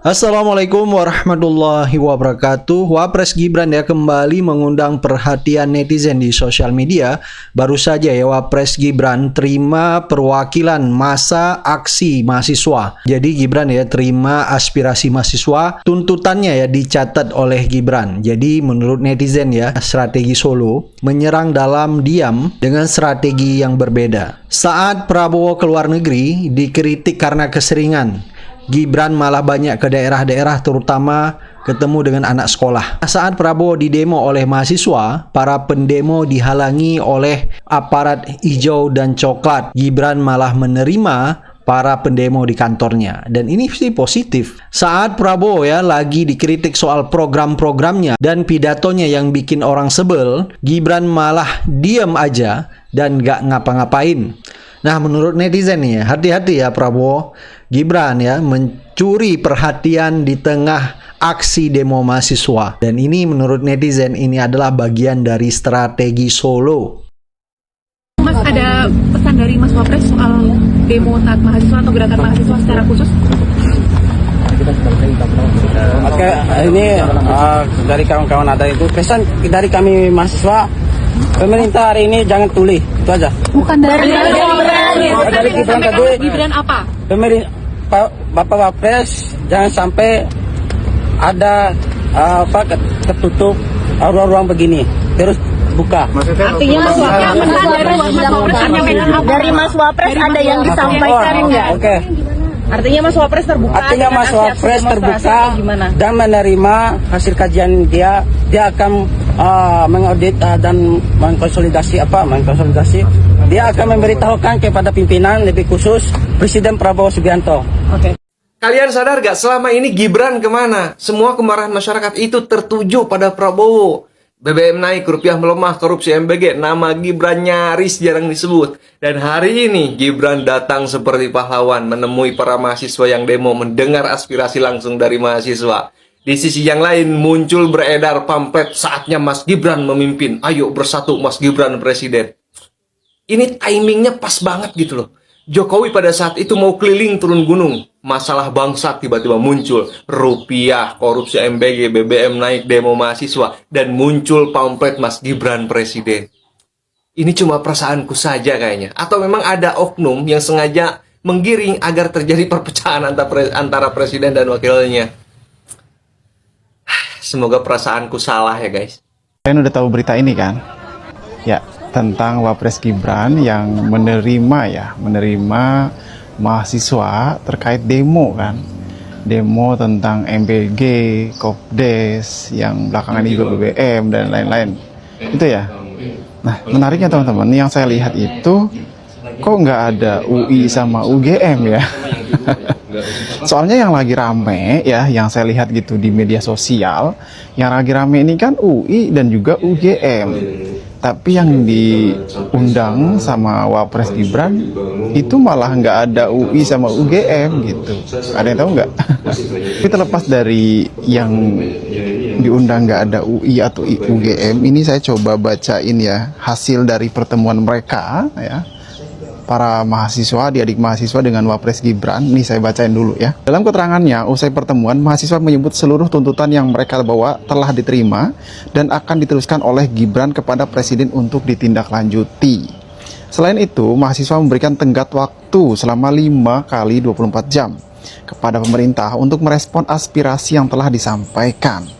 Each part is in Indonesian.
Assalamualaikum warahmatullahi wabarakatuh. Wapres Gibran ya kembali mengundang perhatian netizen di sosial media. Baru saja ya Wapres Gibran terima perwakilan masa aksi mahasiswa. Jadi Gibran ya terima aspirasi mahasiswa. Tuntutannya ya dicatat oleh Gibran. Jadi menurut netizen ya, strategi Solo menyerang dalam diam dengan strategi yang berbeda. Saat Prabowo keluar negeri dikritik karena keseringan, Gibran malah banyak ke daerah-daerah terutama ketemu dengan anak sekolah. Saat Prabowo didemo oleh mahasiswa, para pendemo dihalangi oleh aparat hijau dan coklat. Gibran malah menerima para pendemo di kantornya. Dan ini sih positif. Saat Prabowo ya lagi dikritik soal program-programnya dan pidatonya yang bikin orang sebel, Gibran malah diam aja dan gak ngapa-ngapain. Nah, menurut netizen nih, hati-hati ya Prabowo. Gibran ya mencuri perhatian di tengah aksi demo mahasiswa. Dan ini menurut netizen ini adalah bagian dari strategi Solo. Mas, ada pesan dari Mas Wapres soal demo saat mahasiswa atau gerakan mahasiswa secara khusus? Oke, ini dari kawan-kawan ada itu pesan dari kami mahasiswa. Pemerintah hari ini jangan tuli, itu aja. Bukan dari Gibran tadi. Gibran apa? Bapak Wapres jangan sampai ada tertutup ruang-ruang begini, terus buka. Artinya dari Mas Wapres ada yang disampaikan enggak? Oke. Artinya Mas Wapres terbuka. Artinya Mas Wapres terbuka dan menerima hasil kajian dia akan mengaudit dan mengkonsolidasi. Dia akan memberitahukan kepada pimpinan lebih khusus Presiden Prabowo Subianto. Oke. Kalian sadar gak selama ini Gibran kemana? Semua kemarahan masyarakat itu tertuju pada Prabowo. BBM naik, rupiah melemah, korupsi MBG, nama Gibran nyaris jarang disebut. Dan hari ini Gibran datang seperti pahlawan menemui para mahasiswa yang demo, mendengar aspirasi langsung dari mahasiswa. Di sisi yang lain muncul beredar pamflet saatnya Mas Gibran memimpin. Ayo bersatu Mas Gibran presiden. Ini timingnya pas banget gitu loh. Jokowi pada saat itu mau keliling turun gunung. Masalah bangsa tiba-tiba muncul. Rupiah, korupsi MBG, BBM naik, demo mahasiswa. Dan muncul pamflet Mas Gibran presiden. Ini cuma perasaanku saja kayaknya. Atau memang ada oknum yang sengaja menggiring agar terjadi perpecahan antara presiden dan wakilnya. Semoga perasaanku salah ya guys. Kalian udah tahu berita ini kan? Ya, tentang Wapres Gibran yang menerima mahasiswa terkait demo kan. Demo tentang MBG, Kopdes, yang belakangan juga BBM dan lain-lain. Itu ya. Nah, menariknya teman-teman, yang saya lihat itu kok nggak ada UI sama UGM ya. Soalnya yang lagi rame ya, yang saya lihat gitu di media sosial, yang lagi rame ini kan UI dan juga UGM. Tapi yang diundang sama Wapres Gibran itu malah nggak ada UI sama UGM gitu. Ada yang tahu nggak? Tapi terlepas dari yang diundang nggak ada UI atau UGM, ini saya coba bacain ya hasil dari pertemuan mereka ya. Para mahasiswa, adik-adik mahasiswa dengan Wapres Gibran. Ini saya bacain dulu ya. Dalam keterangannya, usai pertemuan, mahasiswa menyebut seluruh tuntutan yang mereka bawa telah diterima dan akan diteruskan oleh Gibran kepada Presiden untuk ditindaklanjuti. Selain itu, mahasiswa memberikan tenggat waktu selama 5 kali 24 jam kepada pemerintah untuk merespon aspirasi yang telah disampaikan.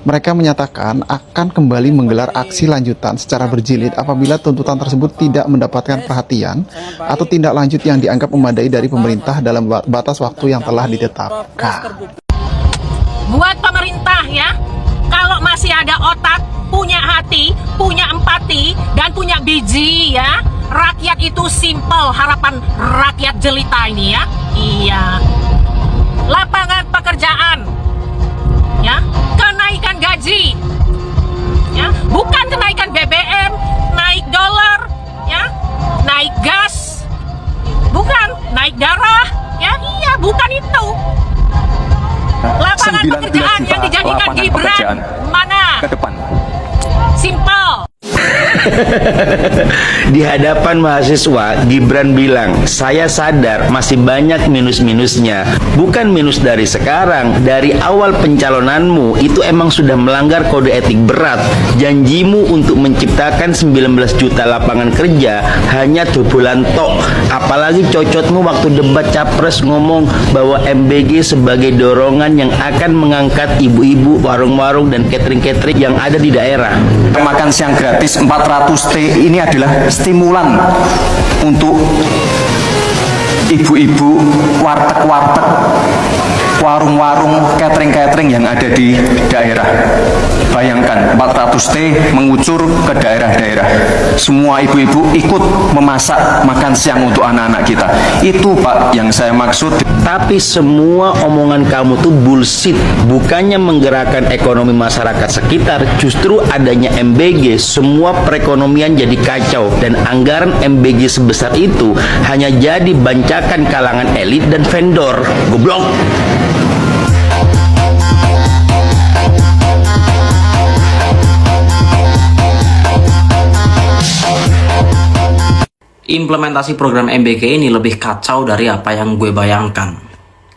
Mereka menyatakan akan kembali menggelar aksi lanjutan secara berjilid apabila tuntutan tersebut tidak mendapatkan perhatian atau tindak lanjut yang dianggap memadai dari pemerintah dalam batas waktu yang telah ditetapkan. Buat pemerintah ya, kalau masih ada otak, punya hati, punya empati, dan punya biji ya, rakyat itu simple, harapan rakyat jelita ini ya. Iya. Lapangan pekerjaan. Ya, kenaikan gaji, ya, bukan kenaikan BBM, naik dolar, ya, naik gas, bukan naik darah, ya, iya, bukan itu. Lapangan pekerjaan yang dijadikan Gibran mana? Ke depan. Simple. Di hadapan mahasiswa, Gibran bilang, saya sadar masih banyak minus-minusnya. Bukan minus dari sekarang, dari awal pencalonanmu itu emang sudah melanggar kode etik berat. Janjimu untuk menciptakan 19 juta lapangan kerja hanya dobolan tok. Apalagi cocotmu waktu debat capres ngomong bahwa MBG sebagai dorongan yang akan mengangkat ibu-ibu, warung-warung dan catering-catering yang ada di daerah. Makan siang gratis 400 T ini adalah stimulan untuk ibu-ibu, warteg-warteg, warung-warung, catering-catering yang ada di daerah. Bayangkan 400 T mengucur ke daerah-daerah. Semua ibu-ibu ikut memasak makan siang untuk anak-anak kita. Itu Pak yang saya maksud. Tapi semua omongan kamu tuh bullshit. Bukannya menggerakkan ekonomi masyarakat sekitar, justru adanya MBG semua perekonomian jadi kacau. Dan anggaran MBG sebesar itu hanya jadi bancakan kalangan elit dan vendor. Goblok. Implementasi program MBG ini lebih kacau dari apa yang gue bayangkan.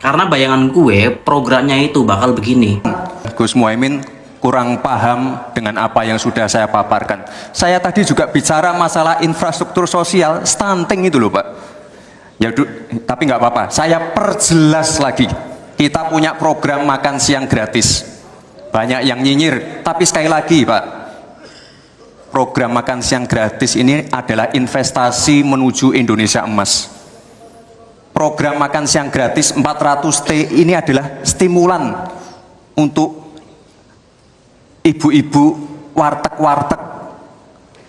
Karena bayangan gue, programnya itu bakal begini. Gus Muhaimin kurang paham dengan apa yang sudah saya paparkan. Saya tadi juga bicara masalah infrastruktur sosial, stunting itu loh Pak. Ya, tapi nggak apa-apa, saya perjelas lagi. Kita punya program makan siang gratis. Banyak yang nyinyir, tapi sekali lagi Pak, program makan siang gratis ini adalah investasi menuju Indonesia emas. Program makan siang gratis 400 T ini adalah stimulan untuk ibu-ibu, warteg-warteg,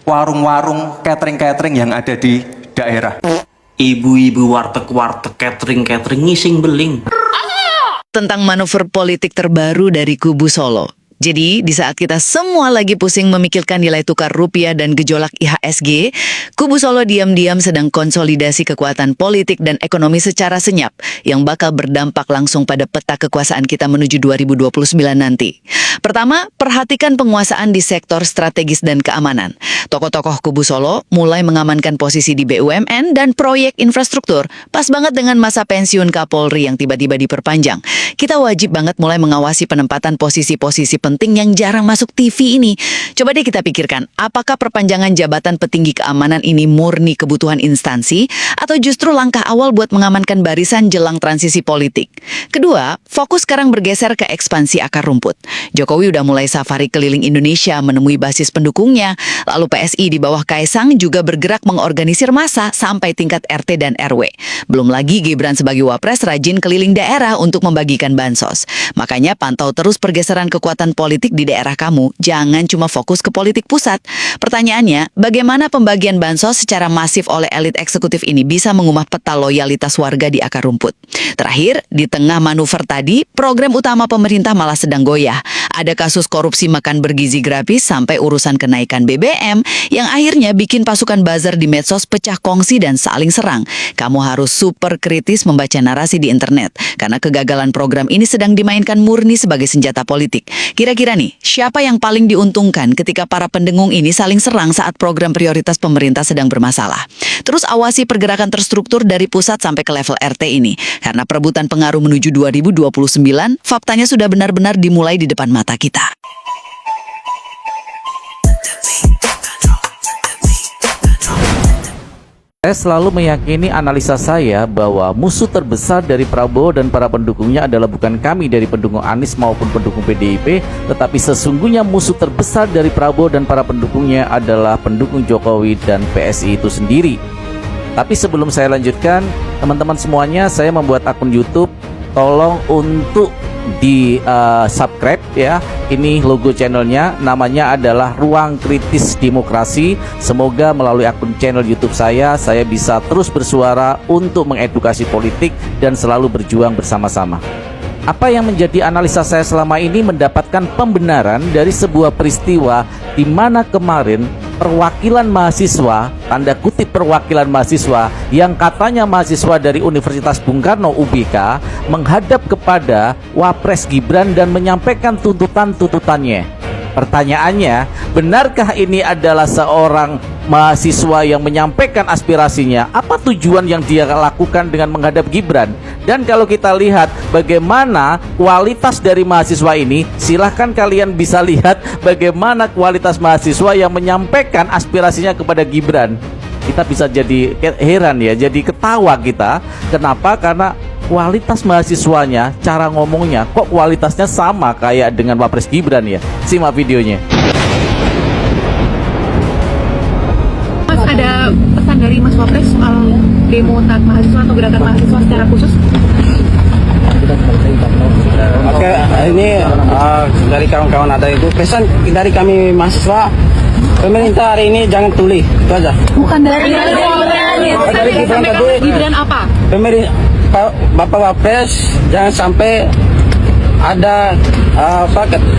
warung-warung, catering-catering yang ada di daerah. Ibu-ibu warteg-warteg, catering-catering ngising beling. Tentang manuver politik terbaru dari kubu Solo. Jadi, di saat kita semua lagi pusing memikirkan nilai tukar rupiah dan gejolak IHSG, kubu Solo diam-diam sedang konsolidasi kekuatan politik dan ekonomi secara senyap yang bakal berdampak langsung pada peta kekuasaan kita menuju 2029 nanti. Pertama, perhatikan penguasaan di sektor strategis dan keamanan. Tokoh-tokoh kubu Solo mulai mengamankan posisi di BUMN dan proyek infrastruktur, pas banget dengan masa pensiun Kapolri yang tiba-tiba diperpanjang. Kita wajib banget mulai mengawasi penempatan posisi-posisi penting yang jarang masuk TV ini. Coba deh kita pikirkan, apakah perpanjangan jabatan petinggi keamanan ini murni kebutuhan instansi atau justru langkah awal buat mengamankan barisan jelang transisi politik? Kedua, fokus sekarang bergeser ke ekspansi akar rumput. Jokowi udah mulai safari keliling Indonesia menemui basis pendukungnya, lalu PSI di bawah Kaisang juga bergerak mengorganisir massa sampai tingkat RT dan RW. Belum lagi Gibran sebagai wapres rajin keliling daerah untuk membagikan bansos. Makanya pantau terus pergeseran kekuatan politik di daerah kamu, jangan cuma fokus ke politik pusat. Pertanyaannya, bagaimana pembagian bansos secara masif oleh elit eksekutif ini bisa mengubah peta loyalitas warga di akar rumput? Terakhir, di tengah manuver tadi, program utama pemerintah malah sedang goyah. Ada kasus korupsi makan bergizi gratis sampai urusan kenaikan BBM yang akhirnya bikin pasukan buzzer di medsos pecah kongsi dan saling serang. Kamu harus super kritis membaca narasi di internet, karena kegagalan program ini sedang dimainkan murni sebagai senjata politik. Kira-kira nih, siapa yang paling diuntungkan ketika para pendengung ini saling serang saat program prioritas pemerintah sedang bermasalah? Terus awasi pergerakan terstruktur dari pusat sampai ke level RT ini, karena perebutan pengaruh menuju 2029, faktanya sudah benar-benar dimulai di depan mata kita. Saya selalu meyakini analisa saya bahwa musuh terbesar dari Prabowo dan para pendukungnya adalah bukan kami dari pendukung Anies maupun pendukung PDIP, tetapi sesungguhnya musuh terbesar dari Prabowo dan para pendukungnya adalah pendukung Jokowi dan PSI itu sendiri. Tapi sebelum saya lanjutkan, teman-teman semuanya, saya membuat akun YouTube, tolong untuk di subscribe ya. Ini logo channelnya, namanya adalah Ruang Kritis Demokrasi. Semoga melalui akun channel YouTube saya bisa terus bersuara untuk mengedukasi politik dan selalu berjuang bersama-sama. Apa yang menjadi analisa saya selama ini mendapatkan pembenaran dari sebuah peristiwa di mana kemarin perwakilan mahasiswa, tanda kutip perwakilan mahasiswa, yang katanya mahasiswa dari Universitas Bung Karno UBK, menghadap kepada Wapres Gibran dan menyampaikan tuntutan-tuntutannya. Pertanyaannya, benarkah ini adalah seorang mahasiswa yang menyampaikan aspirasinya? Apa tujuan yang dia lakukan dengan menghadap Gibran? Dan kalau kita lihat bagaimana kualitas dari mahasiswa ini, silahkan kalian bisa lihat bagaimana kualitas mahasiswa yang menyampaikan aspirasinya kepada Gibran. Kita bisa jadi heran ya, jadi ketawa kita. Kenapa? Karena kualitas mahasiswanya, cara ngomongnya kok kualitasnya sama kayak dengan Wapres Gibran ya. Simak videonya. Mas, ada pesan dari Mas Wapres soal demo taat mahasiswa atau gerakan mahasiswa secara khusus? Oke, ini dari kawan-kawan ada itu pesan dari kami mahasiswa, pemerintah hari ini jangan tuli, itu aja. Bukan dari Gibran tadi. Gibran apa? Pemerintah Bapak Wapres jangan sampai ada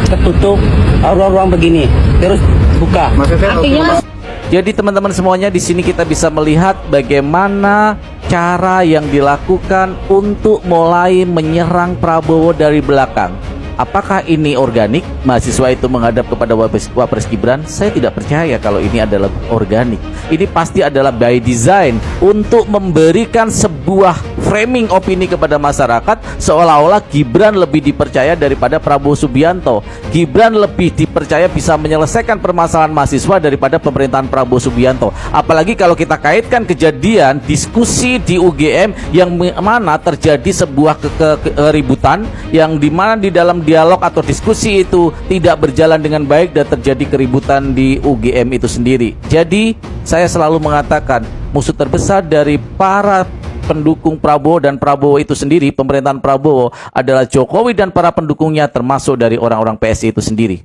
tertutup ruang-ruang begini, terus buka. Artinya Jadi teman-teman semuanya, di sini kita bisa melihat bagaimana cara yang dilakukan untuk mulai menyerang Prabowo dari belakang. Apakah ini organik? Mahasiswa itu menghadap kepada Wapres Gibran? Saya tidak percaya kalau ini adalah organik. Ini pasti adalah by design untuk memberikan sebuah framing opini kepada masyarakat seolah-olah Gibran lebih dipercaya daripada Prabowo Subianto. Gibran lebih dipercaya bisa menyelesaikan permasalahan mahasiswa daripada pemerintahan Prabowo Subianto. Apalagi kalau kita kaitkan kejadian diskusi di UGM yang mana terjadi sebuah keributan yang dimana di dalam dialog atau diskusi itu tidak berjalan dengan baik dan terjadi keributan di UGM itu sendiri. Jadi saya selalu mengatakan musuh terbesar dari para pendukung Prabowo dan Prabowo itu sendiri, pemerintahan Prabowo, adalah Jokowi dan para pendukungnya, termasuk dari orang-orang PSI itu sendiri.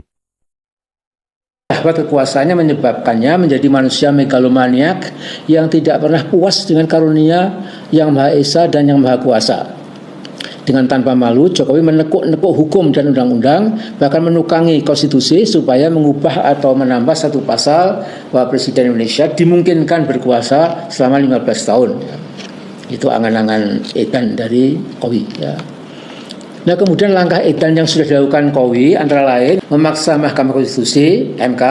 Bahwa kekuasaannya menyebabkannya menjadi manusia megalomaniak yang tidak pernah puas dengan karunia yang Maha Esa dan yang Maha Kuasa. Dengan tanpa malu, Jokowi menekuk-nekuk hukum dan undang-undang, bahkan menukangi konstitusi supaya mengubah atau menambah satu pasal bahwa Presiden Indonesia dimungkinkan berkuasa selama 15 tahun. Itu angan-angan edan dari Kowi ya. Nah, kemudian langkah edan yang sudah dilakukan Kowi antara lain memaksa Mahkamah Konstitusi MK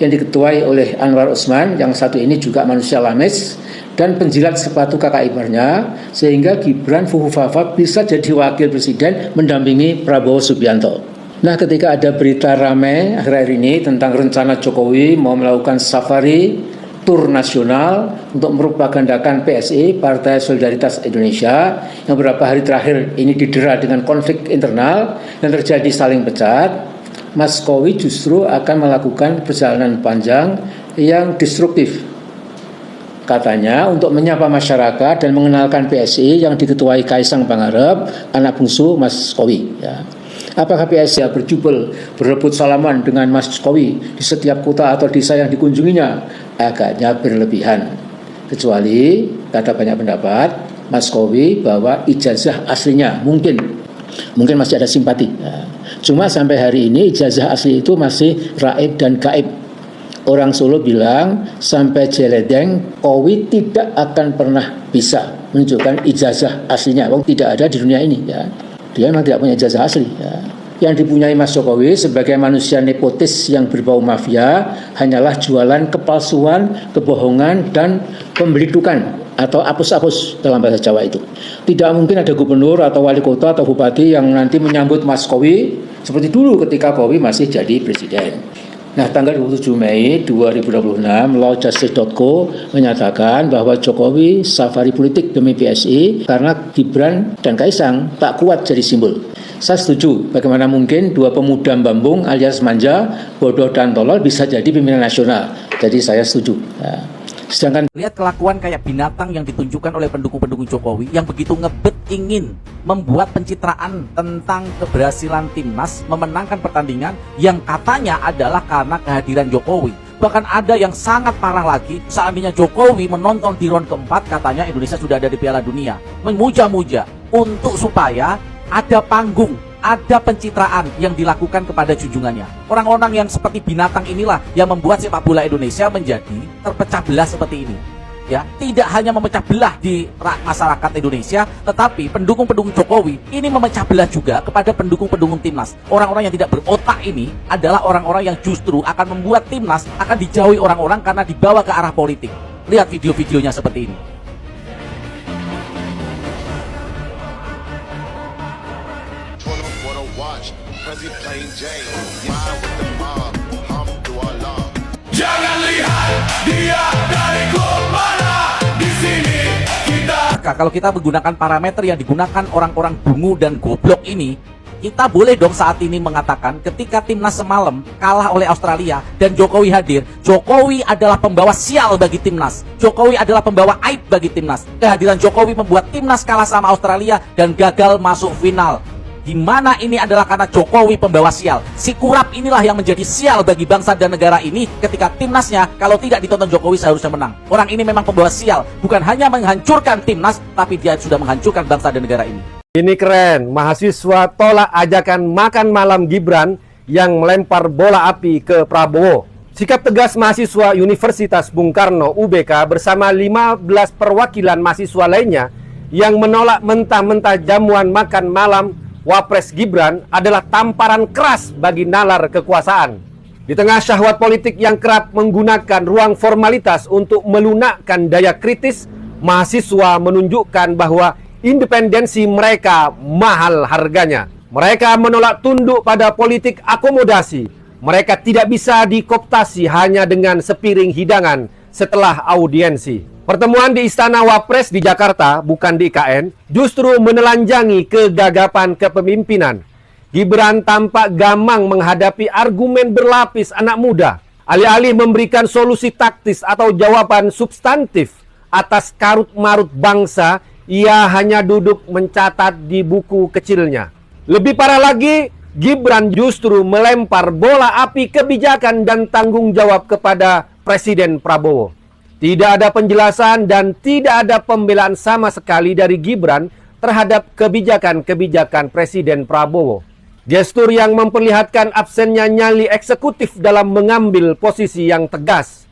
yang diketuai oleh Anwar Usman, yang satu ini juga manusia lames dan penjilat sepatu kakak iparnya, sehingga Gibran Fuhufafa bisa jadi wakil presiden mendampingi Prabowo Subianto. Nah, ketika ada berita ramai akhir-akhir ini tentang rencana Jokowi mau melakukan safari tur nasional untuk meropagandakan PSI, Partai Solidaritas Indonesia, yang beberapa hari terakhir ini didera dengan konflik internal dan terjadi saling pecat, Mas Kowi justru akan melakukan perjalanan panjang yang destruktif, katanya untuk menyapa masyarakat dan mengenalkan PSI yang diketuai Kaisang Pangarep, anak bungsu Mas Kowi ya. Apakah PSI berjubel berebut salaman dengan Mas Kowi di setiap kota atau desa yang dikunjunginya? Agaknya berlebihan. Kecuali, kata banyak pendapat, Mas Kowi bahwa ijazah aslinya mungkin masih ada simpati ya. Cuma sampai hari ini ijazah asli itu masih raib dan gaib. Orang Solo bilang sampai jeledeng Kowi tidak akan pernah bisa menunjukkan ijazah aslinya. Tidak ada di dunia ini ya. Dia memang tidak punya ijazah asli ya. Yang dipunyai Mas Jokowi sebagai manusia nepotis yang berbau mafia hanyalah jualan kepalsuan, kebohongan, dan pembelidukan atau apus-apus dalam bahasa Jawa itu. Tidak mungkin ada gubernur atau wali kota atau bupati yang nanti menyambut Mas Kowi seperti dulu ketika Kowi masih jadi presiden. Nah, tanggal 27 Mei 2026, lawjustice.co menyatakan bahwa Jokowi safari politik demi PSI karena Gibran dan Kaisang tak kuat jadi simbol. Saya setuju, bagaimana mungkin dua pemuda Bambung alias manja, bodoh dan tolol bisa jadi pimpinan nasional. Jadi saya setuju. Ya. Sedangkan lihat kelakuan kayak binatang yang ditunjukkan oleh pendukung-pendukung Jokowi yang begitu ngebet ingin membuat pencitraan tentang keberhasilan timnas memenangkan pertandingan yang katanya adalah karena kehadiran Jokowi. Bahkan ada yang sangat parah lagi, seandainya Jokowi menonton di round keempat, katanya Indonesia sudah ada di Piala Dunia. Memuja-muja untuk supaya ada panggung, ada pencitraan yang dilakukan kepada junjungannya. Orang-orang yang seperti binatang inilah yang membuat sepak bola Indonesia menjadi terpecah belah seperti ini. ya, tidak hanya memecah belah di masyarakat Indonesia, tetapi pendukung-pendukung Jokowi ini memecah belah juga kepada pendukung-pendukung Timnas. Orang-orang yang tidak berotak ini adalah orang-orang yang justru akan membuat Timnas akan dijauhi orang-orang karena dibawa ke arah politik. Lihat video-videonya seperti ini. Jangan lihat dia dari klub mana. Di sini kita. Kalau kita menggunakan parameter yang digunakan orang-orang dungu dan goblok ini, kita boleh dong saat ini mengatakan ketika Timnas semalam kalah oleh Australia dan Jokowi hadir, Jokowi adalah pembawa sial bagi Timnas. Jokowi adalah pembawa aib bagi Timnas. Kehadiran Jokowi membuat Timnas kalah sama Australia dan gagal masuk final. Di mana ini adalah karena Jokowi pembawa sial. Si kurap inilah yang menjadi sial bagi bangsa dan negara ini ketika Timnasnya kalau tidak ditonton Jokowi seharusnya menang. Orang ini memang pembawa sial, bukan hanya menghancurkan Timnas, tapi dia sudah menghancurkan bangsa dan negara ini. Ini keren, mahasiswa tolak ajakan makan malam Gibran yang melempar bola api ke Prabowo. Sikap tegas mahasiswa Universitas Bung Karno UBK bersama 15 perwakilan mahasiswa lainnya yang menolak mentah-mentah jamuan makan malam Wapres Gibran adalah tamparan keras bagi nalar kekuasaan. Di tengah syahwat politik yang kerap menggunakan ruang formalitas untuk melunakkan daya kritis, mahasiswa menunjukkan bahwa independensi mereka mahal harganya. Mereka menolak tunduk pada politik akomodasi. Mereka tidak bisa dikooptasi hanya dengan sepiring hidangan setelah audiensi. Pertemuan di Istana Wapres di Jakarta, bukan di IKN, justru menelanjangi kegagapan kepemimpinan. Gibran tampak gamang menghadapi argumen berlapis anak muda. Alih-alih memberikan solusi taktis atau jawaban substantif atas karut-marut bangsa, ia hanya duduk mencatat di buku kecilnya. Lebih parah lagi, Gibran justru melempar bola api kebijakan dan tanggung jawab kepada Presiden Prabowo. Tidak ada penjelasan dan tidak ada pembelaan sama sekali dari Gibran terhadap kebijakan-kebijakan Presiden Prabowo. Gestur yang memperlihatkan absennya nyali eksekutif dalam mengambil posisi yang tegas.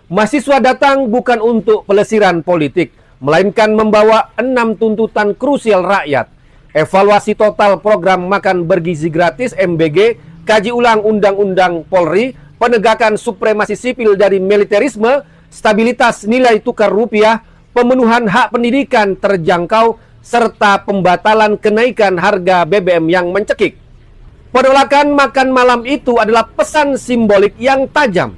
Mahasiswa datang bukan untuk pelesiran politik, melainkan membawa 6 tuntutan krusial rakyat. Evaluasi total program makan bergizi gratis MBG, kaji ulang Undang-Undang Polri, penegakan supremasi sipil dari militerisme, stabilitas nilai tukar rupiah, pemenuhan hak pendidikan terjangkau, serta pembatalan kenaikan harga BBM yang mencekik. Penolakan makan malam itu adalah pesan simbolik yang tajam.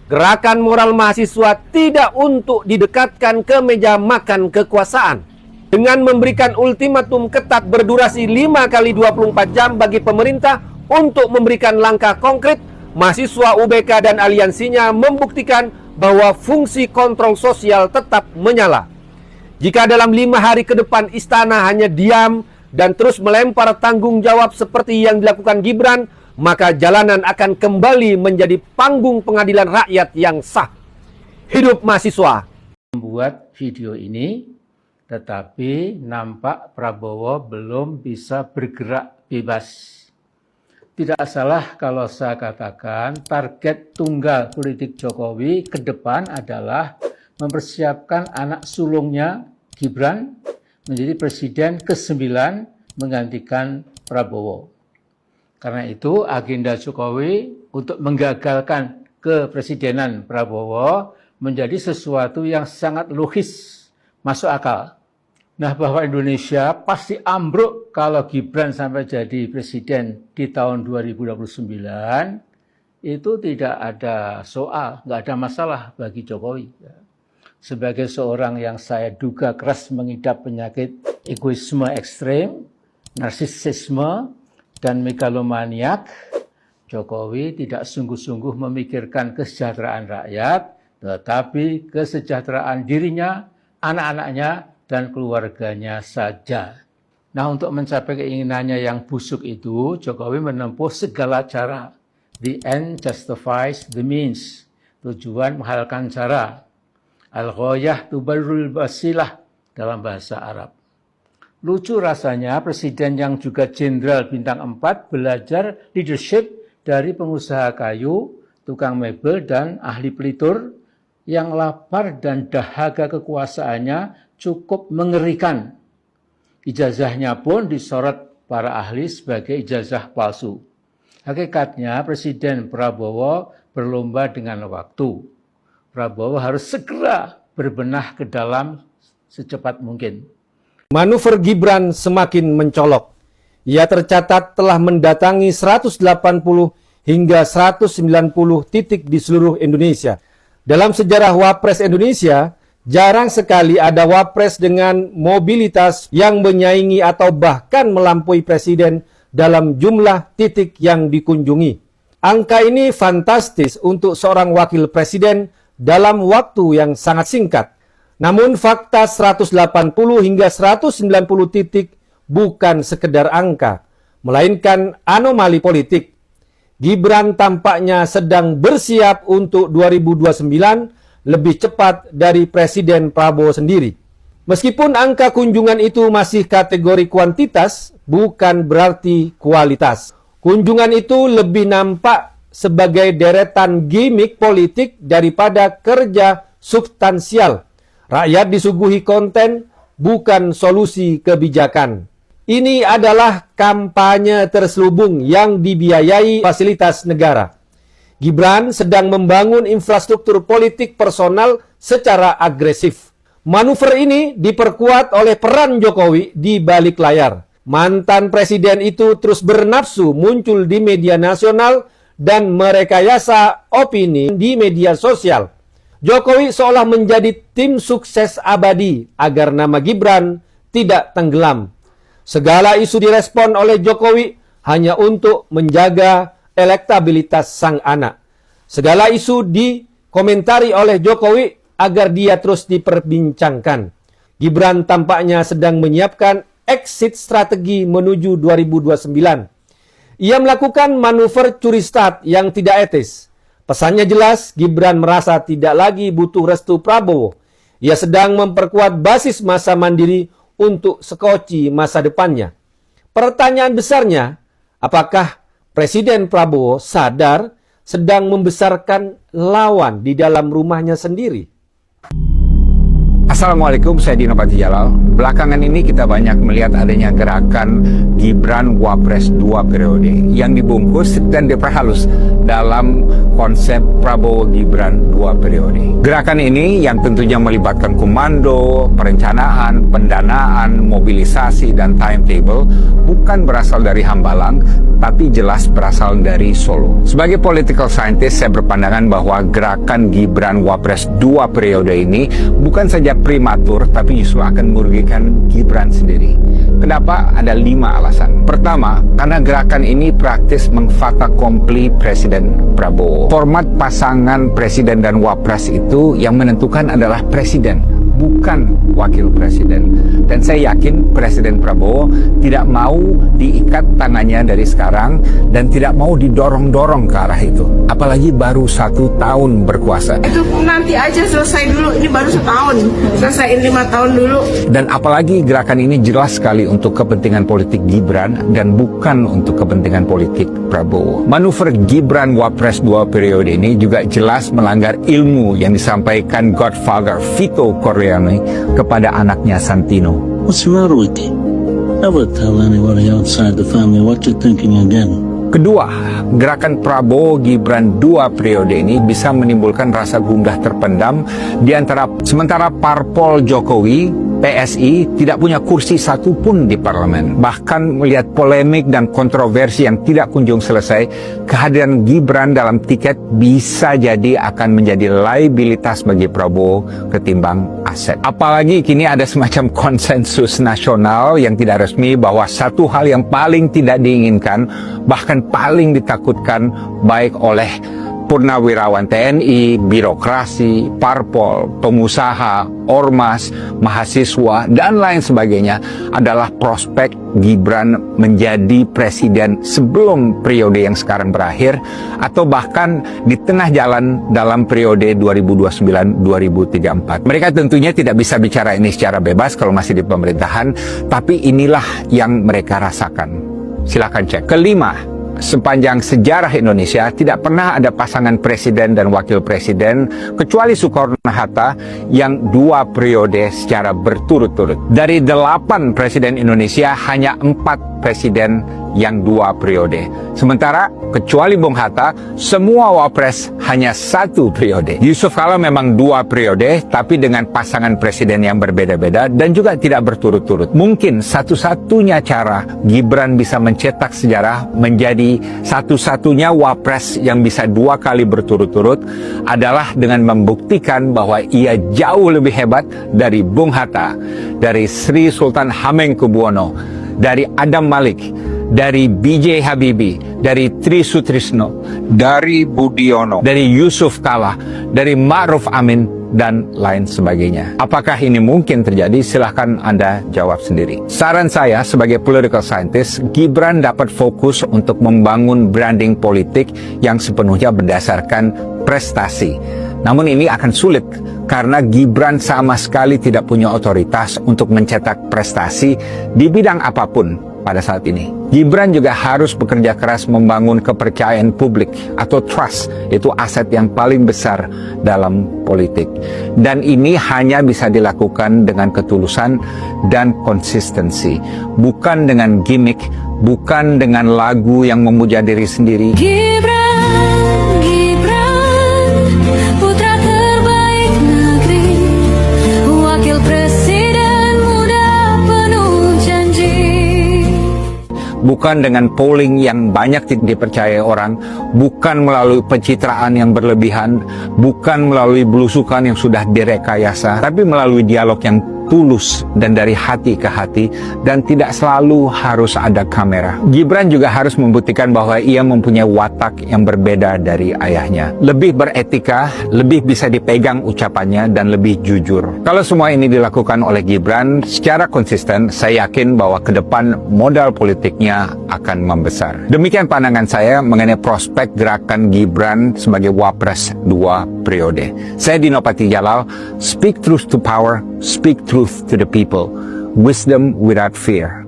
Gerakan moral mahasiswa tidak untuk didekatkan ke meja makan kekuasaan. Dengan memberikan ultimatum ketat berdurasi 5 kali 24 jam bagi pemerintah untuk memberikan langkah konkret, mahasiswa UBK dan aliansinya membuktikan bahwa fungsi kontrol sosial tetap menyala. Jika dalam 5 hari ke depan istana hanya diam dan terus melempar tanggung jawab seperti yang dilakukan Gibran, maka jalanan akan kembali menjadi panggung pengadilan rakyat yang sah. Hidup mahasiswa. Membuat video ini, tetapi nampak Prabowo belum bisa bergerak bebas. Tidak salah kalau saya katakan target tunggal politik Jokowi ke depan adalah mempersiapkan anak sulungnya Gibran menjadi presiden ke-9 menggantikan Prabowo. Karena itu agenda Jokowi untuk menggagalkan kepresidenan Prabowo menjadi sesuatu yang sangat logis, masuk akal. Nah, bahwa Indonesia pasti ambruk kalau Gibran sampai jadi presiden di tahun 2029, itu tidak ada soal, nggak ada masalah bagi Jokowi. Sebagai seorang yang saya duga keras mengidap penyakit egoisme ekstrem, narsisisme, dan megalomaniak, Jokowi tidak sungguh-sungguh memikirkan kesejahteraan rakyat, tetapi kesejahteraan dirinya, anak-anaknya, dan keluarganya saja. Nah, untuk mencapai keinginannya yang busuk itu, Jokowi menempuh segala cara. The end justifies the means. Tujuan menghalalkan cara. Al-ghayah tubarrul wasilah dalam bahasa Arab. Lucu rasanya presiden yang juga jenderal bintang 4 belajar leadership dari pengusaha kayu, tukang mebel, dan ahli pelitur yang lapar dan dahaga kekuasaannya cukup mengerikan. Ijazahnya pun disorot para ahli sebagai ijazah palsu. Hakikatnya Presiden Prabowo berlomba dengan waktu. Prabowo harus segera berbenah ke dalam secepat mungkin. Manuver Gibran semakin mencolok. Ia tercatat telah mendatangi 180 hingga 190 titik di seluruh Indonesia. Dalam sejarah Wapres Indonesia, jarang sekali ada Wapres dengan mobilitas yang menyaingi atau bahkan melampaui Presiden dalam jumlah titik yang dikunjungi. Angka ini fantastis untuk seorang wakil presiden dalam waktu yang sangat singkat. Namun fakta 180 hingga 190 titik bukan sekedar angka, melainkan anomali politik. Gibran tampaknya sedang bersiap untuk 2029 lebih cepat dari Presiden Prabowo sendiri. Meskipun angka kunjungan itu masih kategori kuantitas, bukan berarti kualitas. Kunjungan itu lebih nampak sebagai deretan gimmick politik daripada kerja substansial. Rakyat disuguhi konten, bukan solusi kebijakan. Ini adalah kampanye terselubung yang dibiayai fasilitas negara. Gibran sedang membangun infrastruktur politik personal secara agresif. Manuver ini diperkuat oleh peran Jokowi di balik layar. Mantan presiden itu terus bernafsu muncul di media nasional dan merekayasa opini di media sosial. Jokowi seolah menjadi tim sukses abadi agar nama Gibran tidak tenggelam. Segala isu direspon oleh Jokowi hanya untuk menjaga elektabilitas sang anak. Segala isu dikomentari oleh Jokowi agar dia terus diperbincangkan. Gibran tampaknya sedang menyiapkan exit strategi menuju 2029. Ia melakukan manuver curi start yang tidak etis. Pesannya jelas, Gibran merasa tidak lagi butuh restu Prabowo. Ia sedang memperkuat basis massa mandiri untuk sekoci masa depannya. Pertanyaan besarnya, apakah Presiden Prabowo sadar sedang membesarkan lawan di dalam rumahnya sendiri? Assalamualaikum, saya Dino Patijalal. Belakangan ini kita banyak melihat adanya gerakan Gibran Wapres 2 periode yang dibungkus dan diperhalus dalam konsep Prabowo Gibran 2 periode. Gerakan ini yang tentunya melibatkan komando, perencanaan, pendanaan, mobilisasi, dan timetable bukan berasal dari Hambalang, tapi jelas berasal dari Solo. Sebagai political scientist, saya berpandangan bahwa gerakan Gibran Wapres 2 periode ini bukan saja prematur, tapi justru akan merugikan Gibran sendiri. Kenapa? Ada 5 alasan. Pertama, karena gerakan ini praktis mengfatakompli Presiden Prabowo. Format pasangan Presiden dan Wapres itu yang menentukan adalah Presiden, bukan wakil presiden. Dan saya yakin Presiden Prabowo tidak mau diikat tangannya dari sekarang dan tidak mau didorong-dorong ke arah itu. Apalagi baru 1 tahun berkuasa. Itu nanti aja selesai dulu, ini baru setahun. Selesaiin 5 tahun dulu. Dan apalagi gerakan ini jelas sekali untuk kepentingan politik Gibran dan bukan untuk kepentingan politik Prabowo. Manuver Gibran Wapres 2 periode ini juga jelas melanggar ilmu yang disampaikan Godfather Vito Corleone kepada anaknya Santino. What's the matter with you? Never tell anybody outside the family what you're thinking again. Kedua, gerakan Prabowo Gibran 2 periode ini bisa menimbulkan rasa gundah terpendam di antara sementara parpol Jokowi, PSI tidak punya kursi satupun di parlemen. Bahkan melihat polemik dan kontroversi yang tidak kunjung selesai, kehadiran Gibran dalam tiket bisa jadi akan menjadi liabilitas bagi Prabowo ketimbang aset. Apalagi kini ada semacam konsensus nasional yang tidak resmi bahwa satu hal yang paling tidak diinginkan, bahkan paling ditakutkan baik oleh purnawirawan TNI, birokrasi, parpol, pengusaha, ormas, mahasiswa, dan lain sebagainya adalah prospek Gibran menjadi presiden sebelum periode yang sekarang berakhir atau bahkan di tengah jalan dalam periode 2029-2034. Mereka tentunya tidak bisa bicara ini secara bebas kalau masih di pemerintahan, tapi inilah yang mereka rasakan. Silakan cek. Kelima, sepanjang sejarah Indonesia tidak pernah ada pasangan presiden dan wakil presiden kecuali Soekarno-Hatta yang 2 periode secara berturut-turut. Dari 8 presiden Indonesia hanya 4 presiden yang 2 periode. Sementara kecuali Bung Hatta, semua wapres hanya 1 periode. Yusuf Kala memang 2 periode, tapi dengan pasangan presiden yang berbeda-beda dan juga tidak berturut-turut. Mungkin satu-satunya cara Gibran bisa mencetak sejarah menjadi satu-satunya wapres yang bisa 2 kali berturut-turut adalah dengan membuktikan bahwa ia jauh lebih hebat dari Bung Hatta, dari Sri Sultan Hamengkubuwono, dari Adam Malik, dari B.J. Habibie, dari Tri Sutrisno, dari Budiono, dari Yusuf Kala, dari Ma'ruf Amin, dan lain sebagainya. Apakah ini mungkin terjadi? Silahkan Anda jawab sendiri. Saran saya sebagai political scientist, Gibran dapat fokus untuk membangun branding politik yang sepenuhnya berdasarkan prestasi. Namun ini akan sulit karena Gibran sama sekali tidak punya otoritas untuk mencetak prestasi di bidang apapun pada saat ini. Gibran juga harus bekerja keras membangun kepercayaan publik atau trust, itu aset yang paling besar dalam politik. Dan ini hanya bisa dilakukan dengan ketulusan dan konsistensi, bukan dengan gimmick, bukan dengan lagu yang memuja diri sendiri. Bukan dengan polling yang banyak dipercayai orang, bukan melalui pencitraan yang berlebihan, bukan melalui belusukan yang sudah direkayasa, tapi melalui dialog yang tulus dan dari hati ke hati, dan tidak selalu harus ada kamera. Gibran juga harus membuktikan bahwa ia mempunyai watak yang berbeda dari ayahnya. Lebih beretika, lebih bisa dipegang ucapannya, dan lebih jujur. Kalau semua ini dilakukan oleh Gibran secara konsisten, saya yakin bahwa ke depan modal politiknya akan membesar. Demikian pandangan saya mengenai prospek gerakan Gibran sebagai Wapres 2 periode. Saya Dino Patijalal, speak truth to power, speak truth to the people, wisdom without fear.